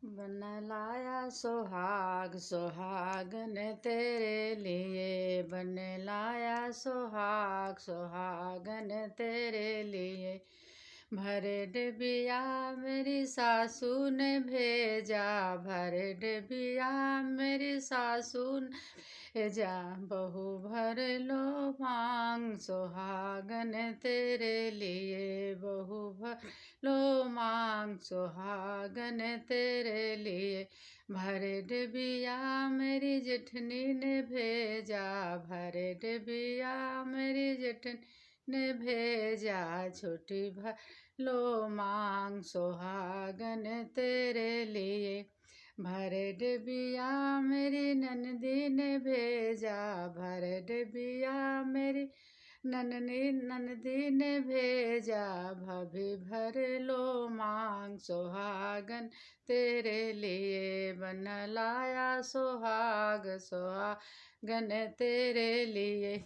बन लाया सुहाग सुहागन तेरे लिए, बन लाया सुहाग सुहागन तेरे लिए। भरे डिबिया मेरी सासू ने भेजा, भरे डिबिया मेरी सासू ने भेजा। बहू भर लो मांग सुहागन तेरे लिए, बहू भर लो मांग सुहागन तेरे लिए। भरे डिबिया मेरी जेठनी ने भेजा, भरे डिबिया मेरी जेठनी ने भेजा। छोटी भर लो मांग सुहागन तेरे लिए। भरे डिबिया मेरी ननदी ने भेजा, भरे डिबिया मेरी ननदी ने भेजा। भाभी भर लो मांग सुहागन तेरे लिए, बन लाया सुहाग सुहागन तेरे लिए।